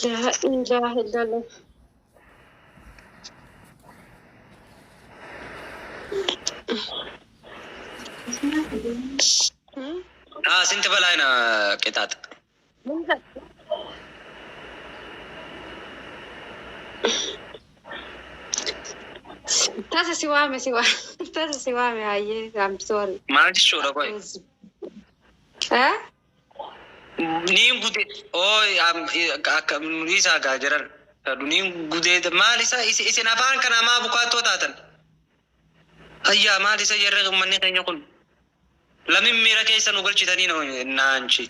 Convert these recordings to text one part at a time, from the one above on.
لا إله إلا الله. سنت بلا هنا قطعت تاسا سوامي تاسا سوامي هاي I'm sorry. ما تشو ركوي ها نيم غودي ام ليسا غاجرن نيم غودي ما ليسا إيش نافان كنا ما بقاتو تاتن هيا ما ليسا يرغ مني كان يقول لمن ميرا كيسا نقول شتاني نانشي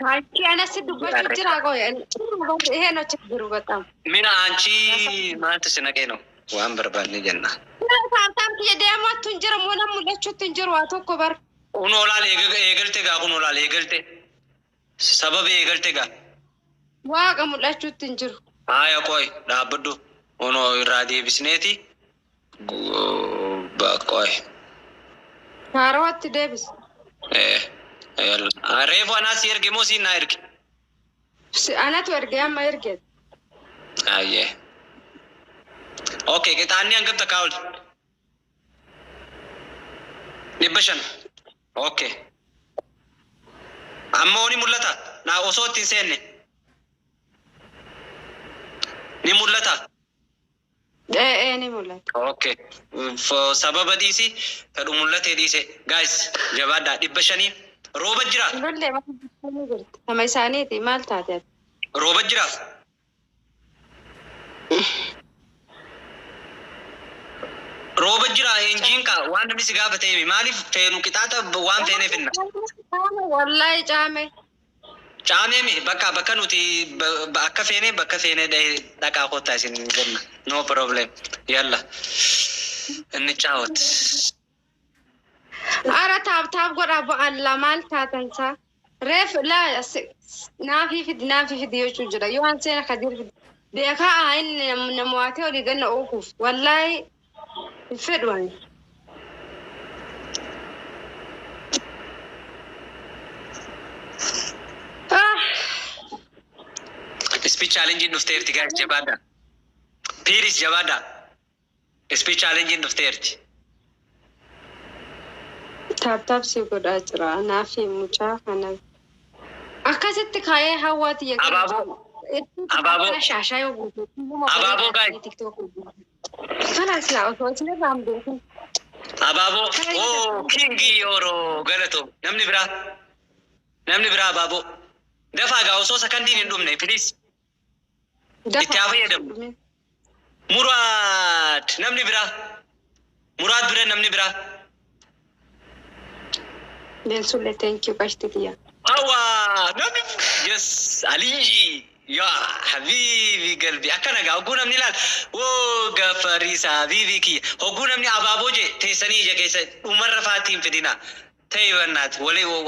هاي أنا سيدو بس جرا قوي هي نو تجرو بتام من أنشي ما تسنا كينو وام برباني جنة تام كي ديما تنجر مونا مولا شو تنجر واتو كبر ونولا ليغلتي غا ونولا ليغلتي سبب ليغلتي غا واقع مولا شو تنجر هاي كوي دابدو ونو رادي بسنيتي باكوي هاروات ديبس يلا عرفوا أنا سيرجي مو سين نايرك أنا تورجع ما يرجع أيه أوكي كده أني أنقذ تكاول نبشن أوكي أموني ملتا نا أصوت تنسيني ني ملتا إيه نمولا أوكي فسبب ديسي كدو ملتا ديسي guys جبادا نبشني روبا جرا لولي ما قلت ما يسانيتي مال تعتاد روبا جرا روبا جرا إنجين كا وانا بس قابة تيمي مالي فينو كتاتا وان فيني فينا والله جامي جامي مي بكا نوتي بكا فيني ده دكا خوتا سين جنة no problem يلا نتشاوت أرى تاب قرا بقى مال تاتنسا ريف لا نافي في ديو شجرة يوان سينا خدير بيكا عين نمواتي ولي قلنا أوقف والله الفدوان speech challenge نفتيرتي guys جبادا بيريس جبادا speech challenge نفتيرتي تاب سيقول أجرا نافي مجا أنا أكاسيت كاية هواتي يا أبابو شاشة أبابو guys تيك توك خلاص لا أوتوتنا بامبو أبابو أوه كينجي يورو غلطو نمني برا أبابو دفع غاوسو سكندين ندومني please إتعافي يدم مراد نمني برا نمني برا بنسولة thank you كاشتيا أوا نمني يس علي يا حبيبي قلبي أكنا قاعد من الآن وقفريسا حبيبي كي هقول من أبابو جي تيسني جا كيس عمر فاتين في دينا تيوانات ولي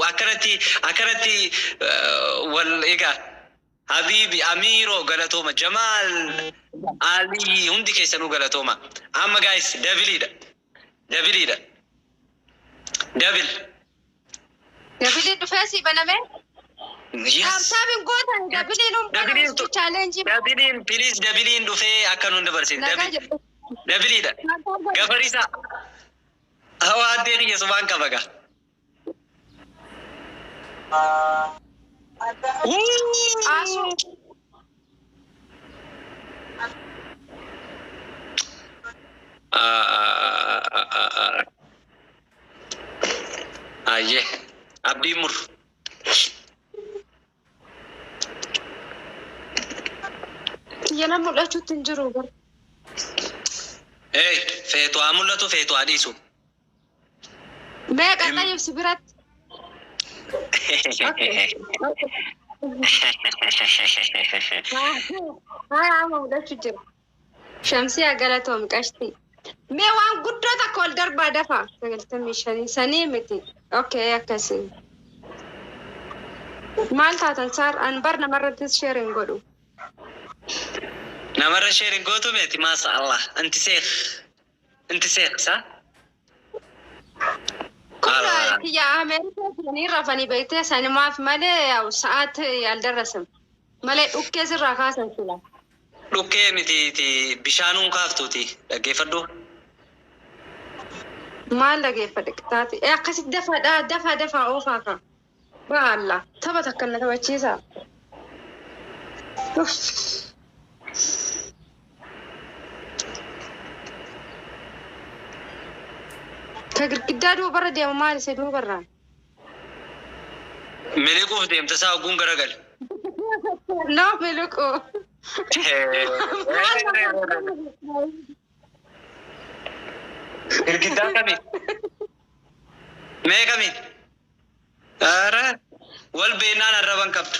أكرتي والإيجا حبيبي أميرو غلطوما جمال علي هندي كيسنو غلطوما أما guys دبل دبلين دفاسي بنامه yes تابين قوتها دبلين challenge دبلين please دبلين دفع أكنون دبرسين دبلين غفريسا هو أدري يسوان كباغا آسو أيه أبدي مر يانا مولا شو تنجرو بر إيه فيتو عملتو فيتو عديسو ما قطع يبسبرات هاي عمو مولا شو جرو شمسي أقلتهم كاشتي مي وان قدرة كل دربا دفع قلت مشاني سني متي أوكي أكاسي مالتا تنصار أنبرنا مرة تشيرين قولوا نمر شيرين قوتو ميتي ما شاء الله انت شيخ صح كل يا أمريكا فني رفني بيتي سنة ما في ملء أو ساعات يالدرسم ملء أوكي الرقاصة كلها Dhukkee miti ti bishaanuun kaaftuuti dhaggeeffadhu. maal dhageeffadhe qixaati akkasi dafa oofaaka baalla tapha takka na taphachiisa ka girgiddaa duubarra deemu maal isa duubarraan Miliquuf deemta isaa ogguun garagal. noo miliqu Girgiddaa kami? Mee kami? Ara wal beennaan arraban qabdu.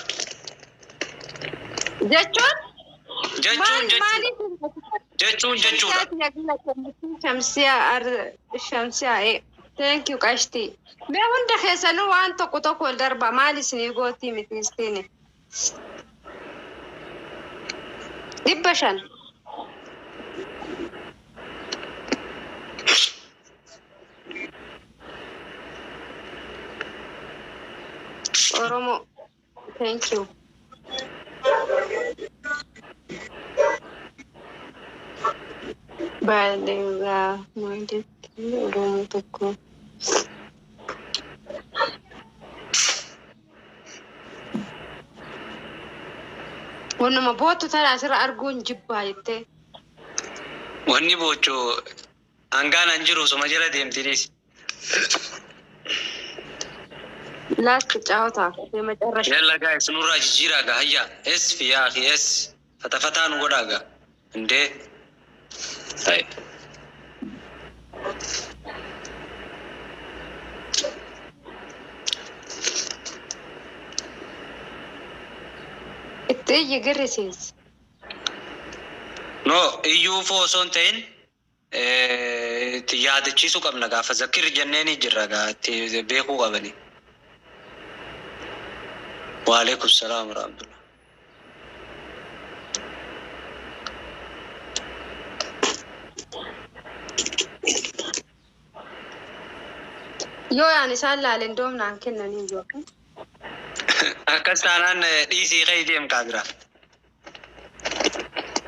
jechuun shamsiyaa thank you qashti mee hunda keessanuu waan tokko wal darba maal isinii gootii miti istiini 500 Oromo thank you Balega Mandit Oromo tokko Wanuma bootu tara asirra arguun jibbaa jettee Wanni bochoo hangaan an jiru suma jala deemtinis. last caawata የመጨረሻ Yalla guys nurraa jijjiiraaga hayya es fi yaa akhi es fatafataan godhaaga indee tay itti yigirisiis no iyyuu foosoon ta'in itti yaadachiisuu qabna gaafa zakir jenneeni jirra gaa itti beekuu qabani. وعليكم السلام ورحمة الله. yoo yani isaan laalen doomnaan kennanii yookaan Akkas taanaan dhiisii ka'ii deem kaabira.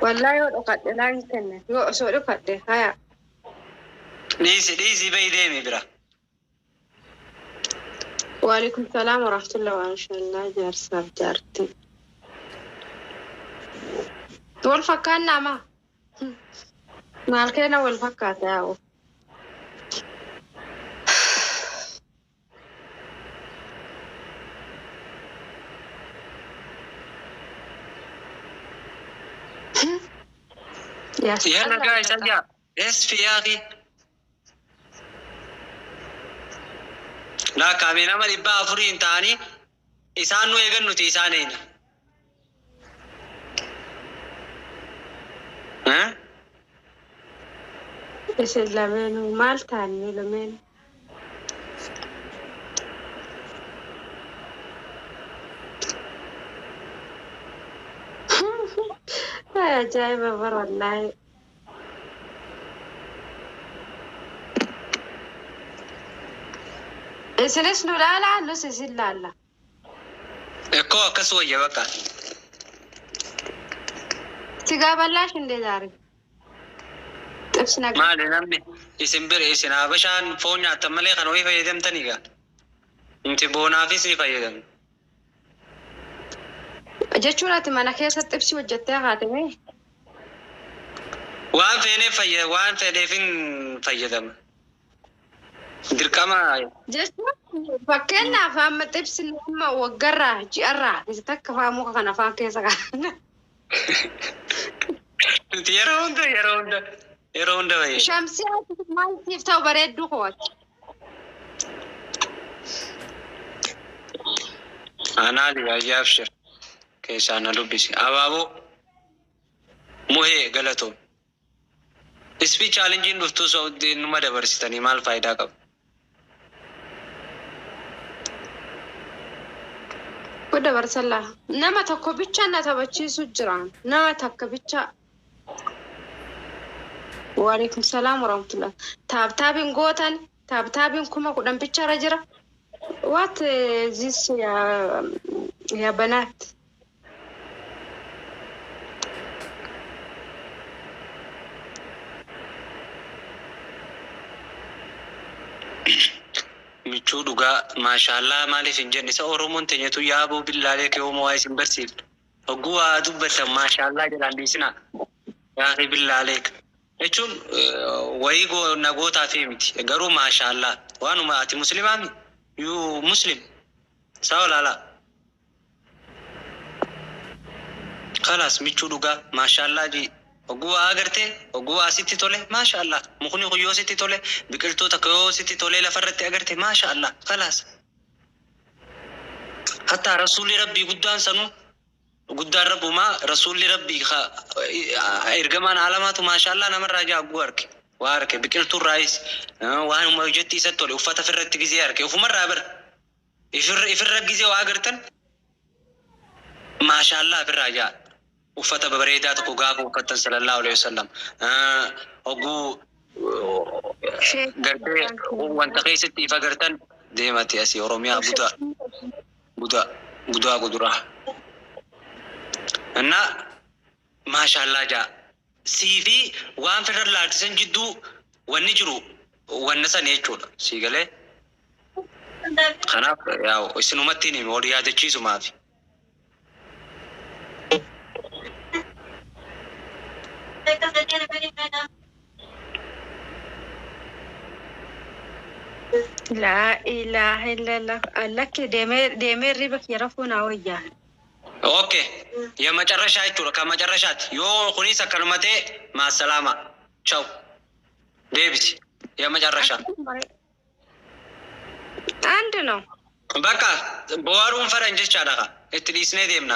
wallaa yoo dhokadhe laan kenna yoo osoo dhokadhe haya Dhiisii ba'ii deemi bira. وعليكم السلام ورحمة الله وبركاته جارساب جارتي والفكان ما مالكينا والفكات ياو يلا guys أجا اس في يا أخي لا كامينا ما يبقى أفرين تاني إسانو يغنو تيسانين ها بس اللمين مال تاني لمين يا جايبة بر والله إسلس لا نس إسل لا إكو كسوية بقى تقابلاش اللي داري تبسنا ما لنمي يسمبر إسنا بشان فونيا تملي خنوي فيدم تنيجا انت بونافيسي فيدم جتشونات ما نكيسة تبسي وجدتها خاتمي وان فيني فيدم dirqama jechuun fakkeenyaaf amma xibsi nama waggarraa ji'arraa isa takka fa'aa muka kana fa'aa keessa kaa'an. yeroo hunda fayyada. Shamsiyaa maaltiif ta'u bareedduu kooti. Anaali ayyaaf shir keessaa na dubbisi abaaboo muhee galatoo ispi chaalenjiin dhuftuu sa'utti numa dabarsitanii maal faayidaa qabu. Kuda barsalla nama tokko bicha na taphachiisu jiraan nama takka bicha. Waalaikum salaam warahmatullah. Taabtaabiin gootan taabtaabiin kuma kudhan bichaara jira. What is this ya banaat? michuu dhugaa maashaallah maaliif hin jenne isa oromoon teenyatu yaaboo billaalee kee homoo waa isin barsiiftu hogguu waa dubbatan maashaallah jedhaan dhiisina yaaqii billaalee jechuun wayii nagootaa fi miti garuu maashaallah waanuma ati muslimaami yuu muslim saa olaala kalaas michuu dhugaa maashaallah jii Oguu agarte, oguu asitti tole, maashaallah. Mukni kuyyoo sitti tole, biqiltoota kuyyoo sitti tole lafarratti agarte, maashaallah. Kalaas. Hatta rasuulli rabbii guddaan sanu guddaan rabbumaa rasuulli rabbii ergamaan alamaatu maashaallah namarraa jaaguu arge. Waa arge biqiltuun raayis waan umma jetti isa tole uffata firratti gizee arge. Ufumarraa bar ifirra gizee waa agartan maashaallah birraa jaa. Uffata babareedaa tokko gaafa uffatan sallallahu alaihi wasallam oguu garbee wanta keessatti ifa gartan deemati asii oromiyaa budaa guduraa እና maashaallah jaa siifi waan firra laatisan jidduu wanni jiru wanna san jechuudha sii galee kanaaf yaa isinumatti ni wal yaadachiisu maafi La ilaha illallah. Allah ke deme ribak yarafuna wajja. Okay. Ya macarrasha jechuudha kan macarrashaati yoo kunis akkanuma ta'e maasalaama ciao deebisi ya macarrasha አንድ ነው በቃ በዋሩን ፈረንጅ ቻዳካ እትዲስኔ ደምና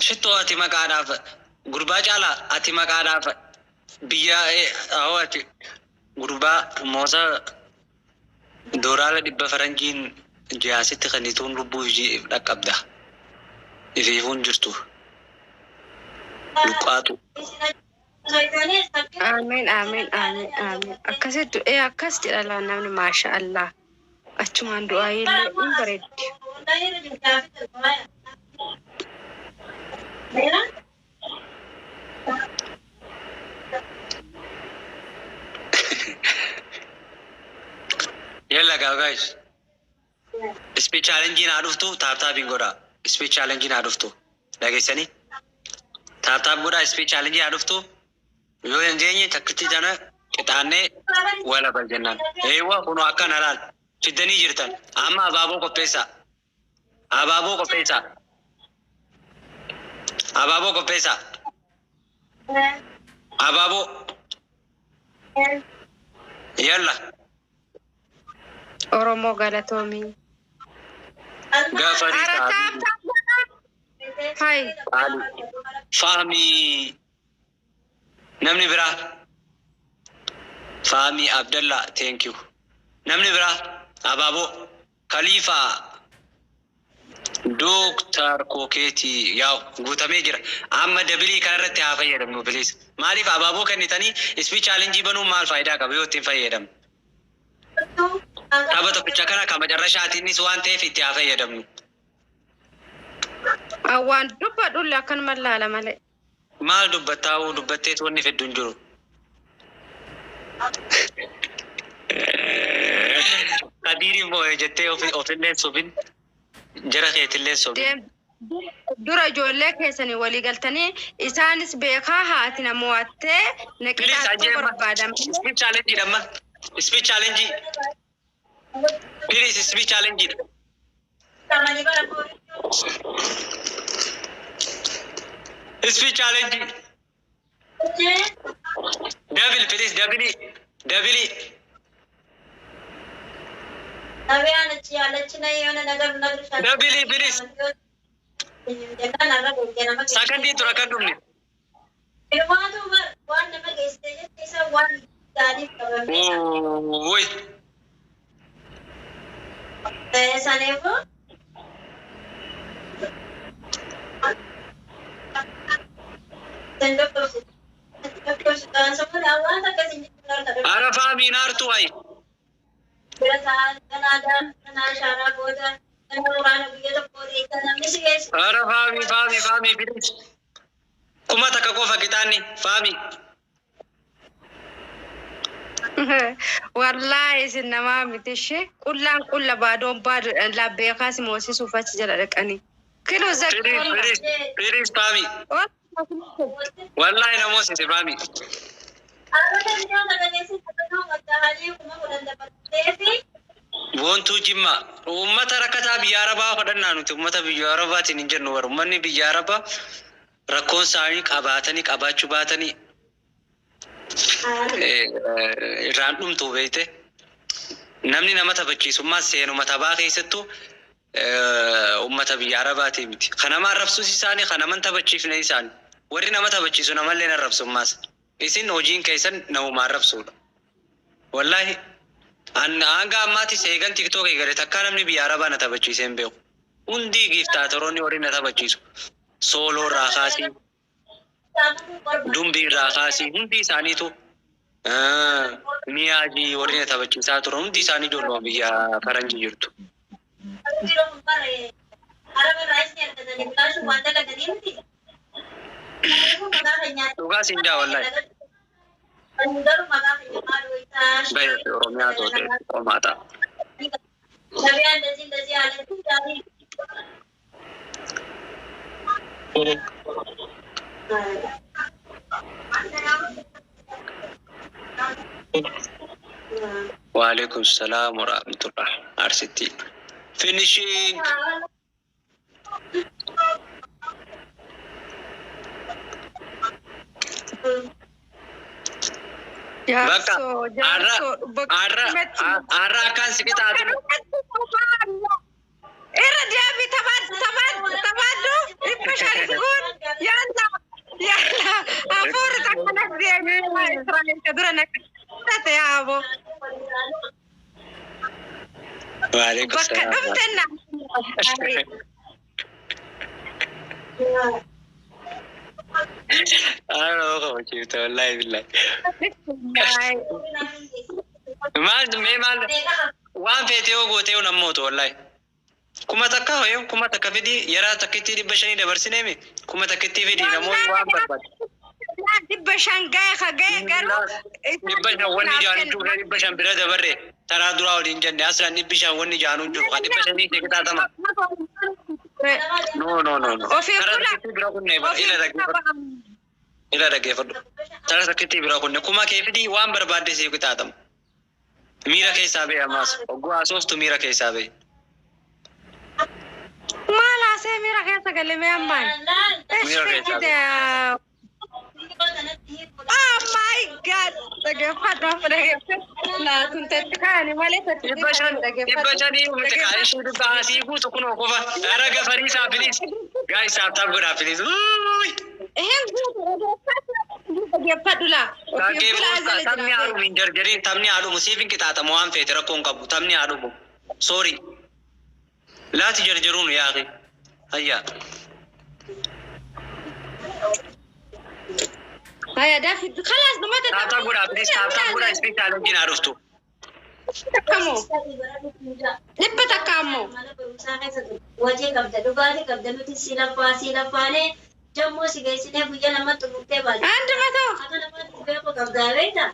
ሽቶ አቲ መቃዳፍ ጉርባ ጫላ አቲ መቃዳፍ ቢያ አዋቲ ጉርባ ሞሳ ዶራለ ዲበ ፈረንጂን ጂያሲት ከኒቱን ሩቡ ጂ ደቀብዳ ኢፊሁን ጅርቱ ሉቃቱ አሜን አሜን አሜን አሜን አከሰዱ አከስ ጀላላ ናምን ማሻአላህ አቹማን ዱአ ይለ ኢንበረድ Yalla guys speech challenge na aduftu tap bingoda speech challenge na aduftu lagesani tap goda speech challenge aduftu yo enjenye takti jana kitane wala baljannan ewa kuno akkan halal fidani jirtan amma ababo ko pesa ababo yalla ኦሮሞ ጋላቶሚ ጋፈሪ ሃይ ፋሚ namni bira fami abdalla thank you namni bira ababo khalifa doctor koketi yaw gutame jira amma dabili kanarratti ha fayyadamnu please malif ababo kanitani speech challenge banu mal faida qabu yotin fayyadam abata pichakana kama jarashati ni swante fiti ha fayyadamnu awan dubba dulla kan mallala male mal dubbatawu dubbatte wonni feddun jiru kadiri mo jette ofille sobin jara khetille sobin dura jolle kesani wali galtani isanis beeka haatina muwatte naqita barbadam speech challenge damma speech challenge please speech challenge speech challenge double please double double please second itu akan dumne woi Ara fahmi naartu hay. Ara fahmi bilis. Kuma takka qofa qixaanni fahmi. Wallahi isin nama miti ishee qullaan qulla baadoon baadu labbee kaasi moosisuuf achi jala dhaqanii. Kiloo Bilis fahmi. Wallahi na moosise fahmi. Wontu jimma ummata rakkataa biyya Arabaa fudhannaa nuti ummata biyya Arabaatiin hin jennu warra ummanni biyya Arabaa rakkoon isaanii qabaatanii qabaachuu baatanii irraan dhumtu beekte namni nama taphachiisummaa seenuma taphaa keessattuu ummata biyya Arabaatii miti. Kanama arrabsuus isaanii kanaman taphachiifne isaanii warri nama taphachiisu namallee arrabsummaas isin hojiin keessan namuma arrabsuudha. Wallahi hanga ammaatti seegan TikTok eegale takka namni biyya Arabaa na taphachiisee hin beeku. Hundi giiftaatoroonni warri na taphachiisu. Sooloo irraa kaasii, Dumbii irraa kaasii hundi isaaniitu miyaajii warri na taphachiisaa turan hundi isaanii ijoollee biyya faranjii jirtu. Dhugaa siin jaa wallahi. Baay'ee Oromiyaa toote qomaata. Waalaikum salam warahmatullah. Arsiti. Finishing. Arra kan sikit atu. Era dia bi tabadu ipasharigun yalla afur takana dia ni Israel kadurana tate abo. Waalaikum salam. Aduh, kau cerita live lah. Mal, waan feetee gootee namootu wallahi. Kuma takka fidii yaraa takkitti 500 dabarsineemi. Kuma takkitti fidii namoonni waan barbaadu. 500 ga'e garuu 500 wanni jaanu jiru 500 bira dabarre taraa duraa waliin jenne asirraan 500 wanni jaanu jiru kan 500 ta'e qixaatama. No. Taraa takkitti bira kunne ila dhaggeeffadhu. Taraa takkitti bira kunne kuma kee fidii waan barbaadde see qixaatama. Miira keessaa ba'e ammaas oggoo asoostu miira keessaa ba'e. Maala see miira keessa galee mee ammaan. Miira keessaa ba'e. Oh my God! Dhaggeeffadhu. Laatuun tattikaani malee tattikaani. 500 umte kaayee suudu baasii guutu kunoo qofa. Gara gafarii isaa bilis. Gaa isaaf taaf godhaa bilis. Dhaggeeffadhu laa. Taphni haadhumu hin jarjariin taphni haadhumu siif hin qixaatamu waan feete rakkoon qabu taphni haadhumu. Sorry. Laati jarjaruun yaaqi. Hayyaa. Haya dafi خلاص دمت Taaptaa godhaa bilis taaptaa godhaa ispiitaalii wajjin haadhuftu. Takkamoo. Dhibba takkaammoo. Wajee qabda dhugaatii qabda nuti silafaanee jammoo si geessinee guyyaa namatti dhuftee baala. Andi matoo. Akka namatti beeku qabdaa beektaa?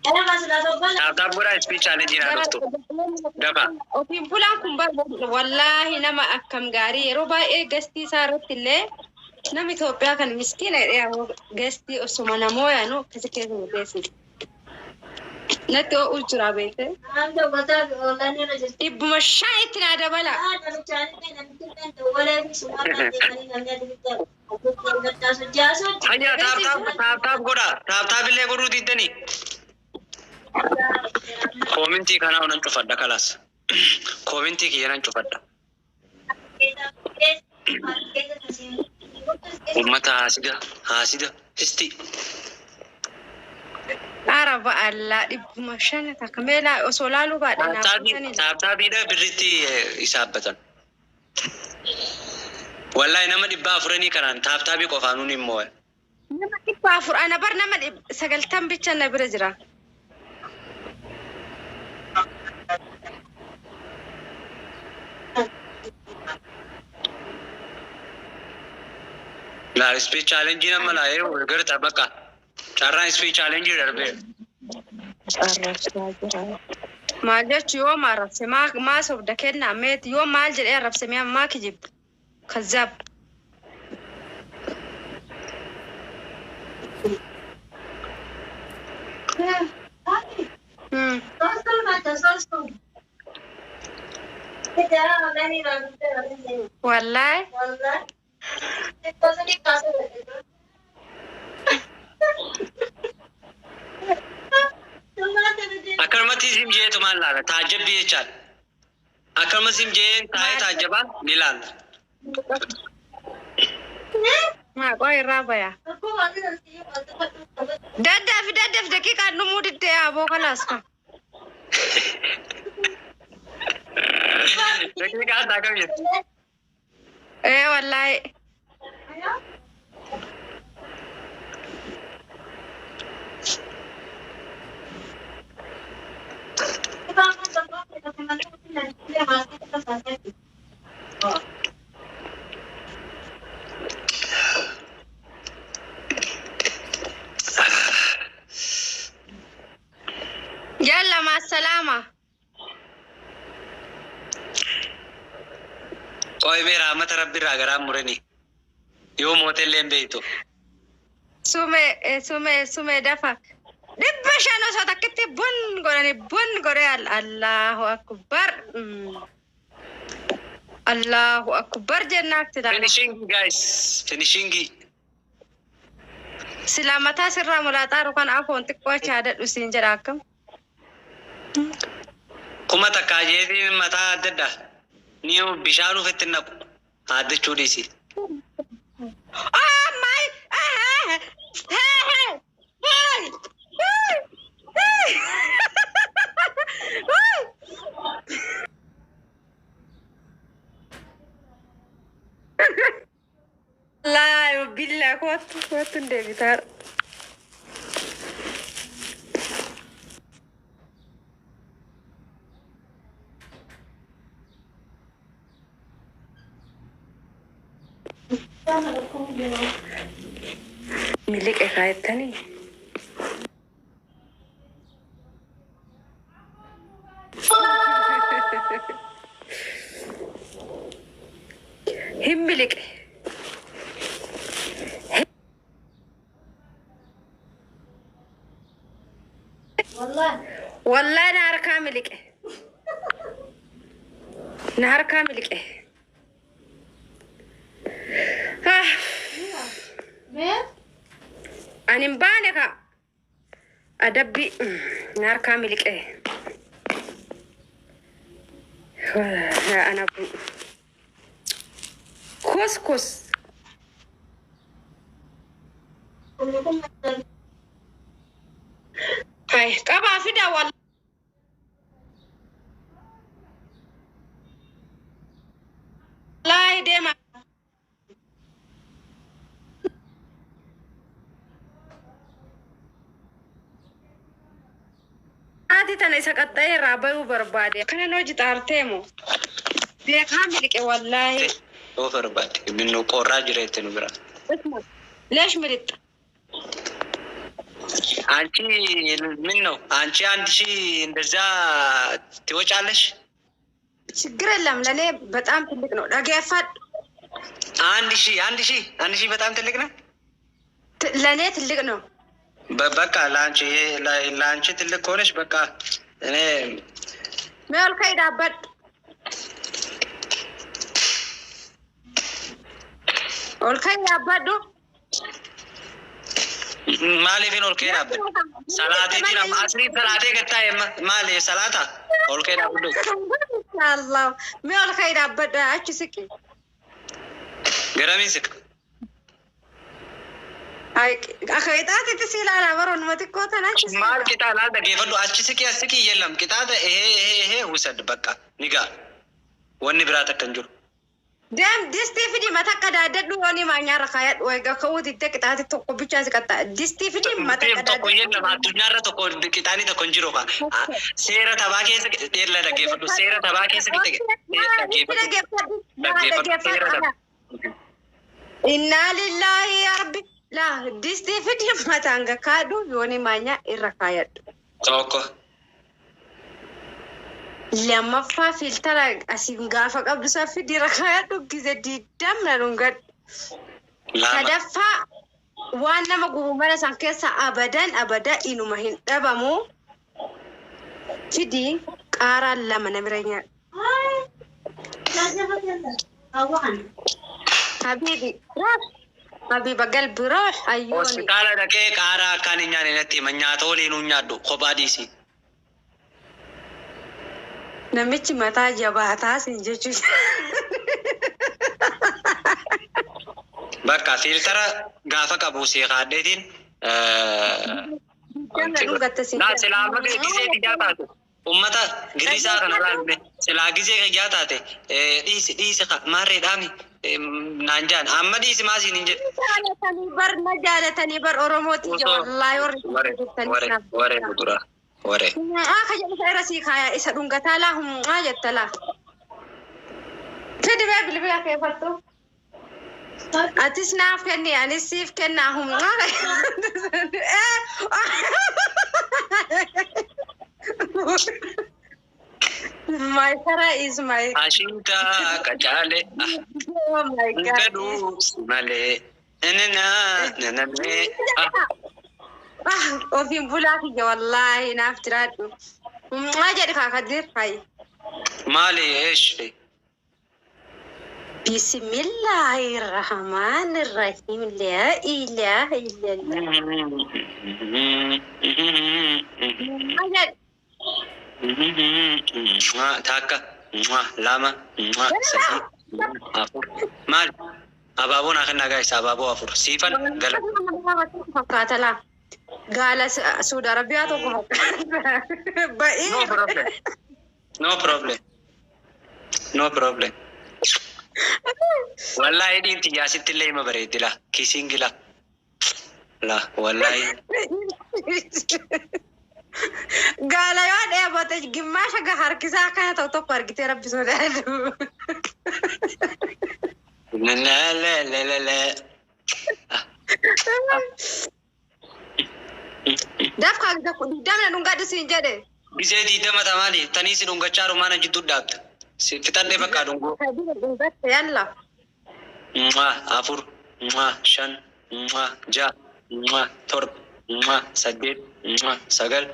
Taaptaa godhaa ispiitaalii wajjin haadhuftu. Dafa. Ofiin bulaan kun wallahi nama akkam gaarii yeroo baay'ee gastii isaa irratti illee nama Itoophiyaa kan miskiina gastii osuma namoo yaanu akkasi keessa muteessi. Natti ho'uu jira beekte. Dhibbuma 5 itti naa dabala. Hayyaa taaptaa godhaa taaptaa billee godhuu diddanii. Komintii kanaa unan cufadha kalaas. Komintii kiyyanan cufadha. Ummata haasida histi. Araba Allah dhibbuma 5 takka meelaa osoo laaluu baadhe Taaptaa biidha birritti isaabbatan. والله نما دبا فرني كان تابي قفانوني مو نما دبا فر أنا بر نما سجلتم بيتشنا برجرا لا سبيس challenge نما لا إيه ورجع تبقى cara سبيس challenge دربه ما جت يوم عرف سماك ما سوف دكنا ميت يوم ما الجل عرف سميا ما كجيب كذاب والله أكرمتي زمجة تمان لا تعجب بيه چال أكرمت زمجة تاي تعجبا نلال ما قوي رابيا دادف دقيقة نمود الديا أبو خلاص دقيقة داكم يد إيه والله يلا مع السلامة कोई मेरा मत रब्बी रागराम मुरनी यो मोते लें बेतो sume dafa dibba shano so takkiti bun gore Allahu akbar Allahu akbar jennak tida finishing guys finishing silamata sirra mulata rukan afon tikko chada dusin jarakam kuma takaje mata dadda niyo bisharu fitinna hadde chudisi oh my لا بالله كوت ديفيتار ملك إخاء الثاني هم ملك والله نهار كاملك نهار كاملك أنا مبانك أدبي نهار كاملك أنا كوس هاي كابا فدا والله لا ديما هذه تنا سكتة رابع بربادي كنا نوجي تارتيمو دي كاملك والله هو بربادي منو قراج ريتنو برا ليش مريت አንቺ ምን ነው አንቺ አንድ ሺህ እንደዛ ትወጫለሽ? ችግር የለም ለኔ በጣም ትልቅ ነው። ዳገፋት አንድ ሺህ በጣም ትልቅ ነው። ለኔ ትልቅ ነው። በቃ ለአንቺ ትልቅ ከሆነሽ በቃ እኔ መልካይ ዳበት ኦልካይ ዳበዶ مالي فين أولكينا بد سلاتي تنا أصلي سلاتي كتاي مالي سلاتا أولكينا بدو الله مي أولكينا بد أشيسكي غرامي سك هاي أخيتاتي تسيل على برون ما تكوت أنا مال كتا لا دقي فلو أشيسكي يلهم كتا ده إيه وسد بقى نيجا وني براتك تنجر دام ديستي فيدي ما تقدر دواني ما نيارا خايات ويقا كودي تكتاتي تقو بيشاسي كتا ديستي فيدي ما Taqee تقدر tokko jenna addunyaarra tokko qixaanii tokko hin jiru ka. Seera taphaa keessa dheerla dhaggeeffadhu. Seera taphaa keessa dhaggeeffadhu. Inna lillahi ya rabbi. La disti fidi matanga kadu yoni manya irrakayat. Tokko. Lammaffaa filtara asiin gaafa qabdu saffidi rakayadhu gize diddam na dhungadhu. Sadaffaa waan nama gubu mana san keessa abada inuma hin dhabamu. Fidi qaaraan lama na bira nyaadhu. Habiba qalbi roox ayyooni. Hospitaala dhaqee qaaraa akkaan hin nyaanne natti hima. Nyaata waliin hin nyaadhu kophaa dhiisi. Namichi mataa jabaataa sin jechuudha. Bakka filtara gaafa qabu seeqaadheetiin. Silaa amma gisee xiyyaa taate ummata girisaa kana laalle silaa gisee xiyyaa taate dhiisi maarree dhaami naan jaan amma dhiisi maasiin hin jedhu. Jaalatanii bar Oromooti wallaahi warre gudura warre. Kaja isa irra sii kaaya isa dhungataa laa humnaa jetta laa. Fidi bee bilbila keeffattu. Atis naaf kenni anis siif kennaa humnaa. My Sarah is my. Ashinka kajale. Oh my God. Gadu male. Nene. Ofin bulaa kiyya wallahi naaf jiraadhu. Maa jedhi kaakadir hayi. Maali eesh. Bismillahirrahmanirrahim. La ilaha illallah. Takka. Lama. Sadi. Afur. Maali? Abaaboo naa kennaa gaa'isa abaaboo afur. Siifan gala. Fakkaata laa. Gaala Saudi Arabiyaa tokko ba'ii. No problem. Wallahi dhiinti yaasitti illee hima bareeddi laa. Kisiin gila. Laa wallahi. Gaala yoo dheebote gimmaasha harkisaa akkana ta'u tokko argitee rabbi sodaatu. Dafka damna dhungadhu siin jedhe. Gisee diidama tamaali tanii si dhungachaa rumaana jidduu dhaabda. Fixadhee bakka dhungoo. Yalla. Afur. Shan. Ja'a. Torba. Saddeet. Sagal.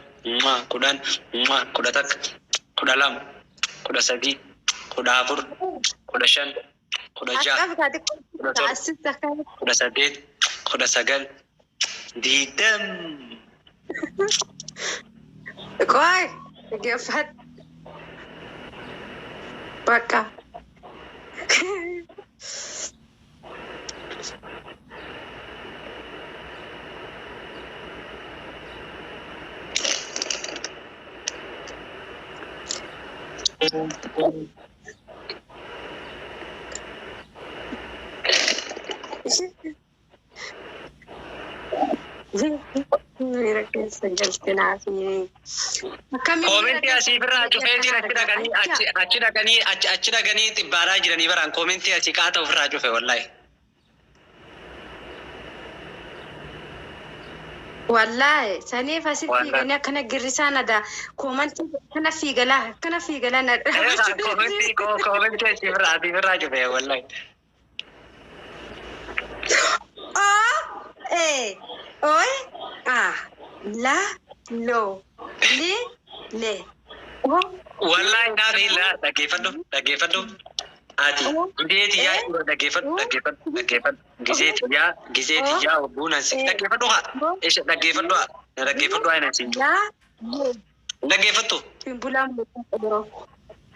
Kudhan. Kudha takka. Kudha lama. Kudha sadii. Kudha afur. Kudha shan. Kudha ja'a. Kudha torba. Kudha saddeet. Kudha sagal. Diidam. Qoy, geeffat. Bakka. Mira que se jaltina así. Koomenti asii birraa cufeetiin achi dhaqanii xibbaaraa jiranii baraan koomenti asii qaata ofirraa cufe wallahi. Wallahi sanii fasitti gani akkana girrisaan ada koomenti kana fiigalaa na. Koomenti asii birraa cufe wallahi. Oi, la, lo, le. Wallahi naafi la dhaggeeffadhu. Ati gizeeti yaa dhaggeeffadhu. Gizeeti yaa obbuunan si dhaggeeffadhu haa. Eesha dhaggeeffadhu haa. Dhaggeeffadhu haa inansi. Dhaggeeffattu. Simbulaan muka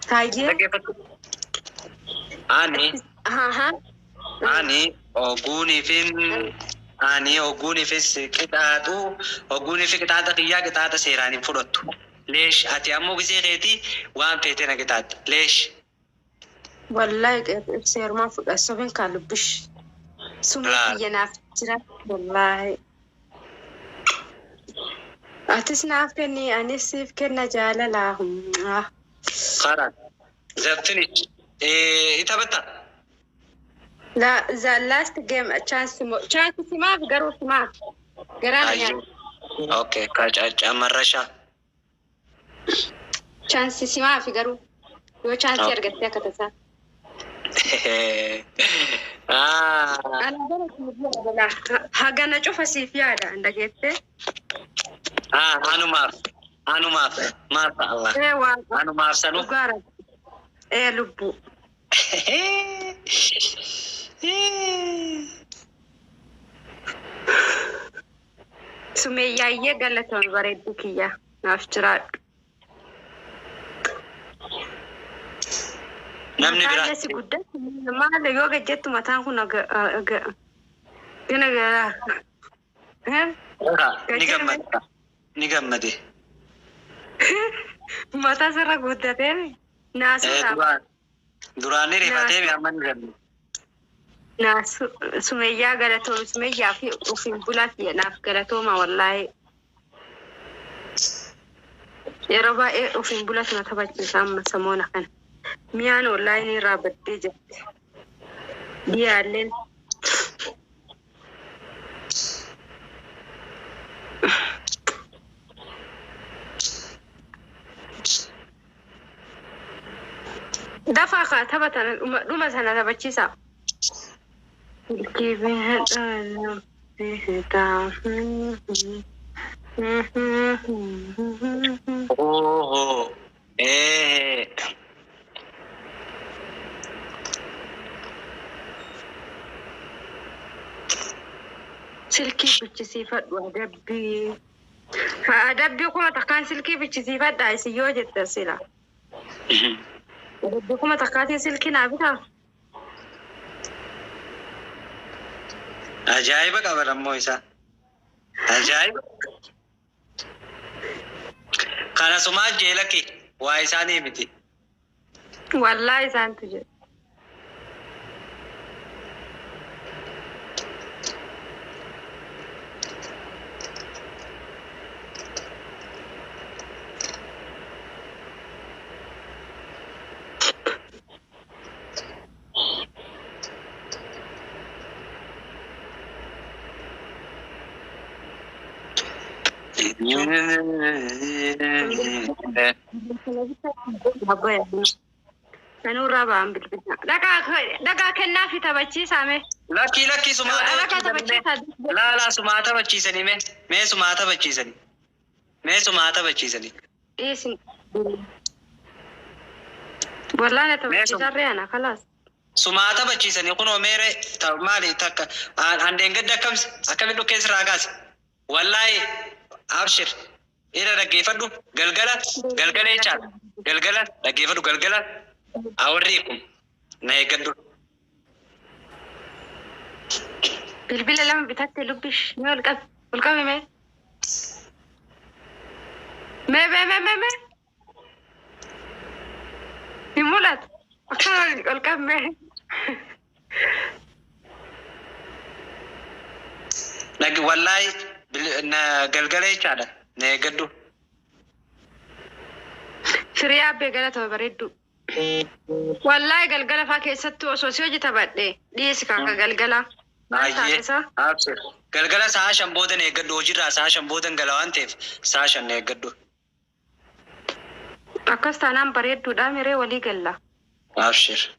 Taayee. Dhaggeeffattu. Ani oguunifis qixaaxa kiyyaa qixaaxa seeraan hin fudhattu. Leesh ati ammoo gisee keetii waan feetee na qixaaxa. Leesh. والله بصير ما فوق السبين كان لبش سمعي ينافجرا والله أتسناف كني أنسيف كنا جاللاهم خلاص زبطني إتبتا لا the last game a chance ما بقروا ما قرانا يعني أوكي كاج أمرشا chance ما في قروا يو chance يرجع كتسا أنا قرأت مبلغ هاجنا نشوف سيفيادا عندك إيه أنا ما شاء الله أنا ما سنو قارب إيه لبو سمية قالت بريدك يا نافجرات نمني برا ناس قدام ما له يوجا جت متان كنا كنا هم نجمدي متى سر قدام ناس دراني رفعتي بيعمل نجمدي ناس سمية قالت سمية في بلاتي ناف قالت ما والله يا ربا إيه وفي بلاتي ما تبغى سام سمونا كان ميان والله إني رابط ديجت ديالين دفع خاتبة لما سنة تبغى Giving it down. Oh, eh. سلكي بتشسيفات وأدبي أدبيكم أتكان سلكي بتشسيفات دايس يوجد تسيلا أدبيكم أتكاتي سلكي نابتا عجائب قبل مويسا عجائب خانا سماج جيلكي وايساني متي والله إنسان تجد أنا رابع بالبدن دقا كنا في تبتشي سامي لكي سماتا لا سماتا بچيسني मैं سماتا بچيسني إيه سن والله أنا تبتشي سري أنا خلاص سماتا بچيسني كنو ميري مالي تك عندين قد كمس أكمل كيس راقاس والله أبشر إلى رجيفدو قلقلة يشال قلقلة رجيفدو قلقلة أوريكم نهيكدو بالبلة لما بتحتي لبش ما والقلب ما يمولد أكثر والقلب ما لكن والله قلقلة يشال نهيكدو شريعة بقلة وبردو والله قلقلة فاكي ستو أسوسيو جتبادي ديس كاكا قلقلة أبشر قلقلة ساشن بودن يقدو وجرا ساشن بودن قلوان تيف ساشن يقدو أكستانام بريدو داميري ولي قلة أبشر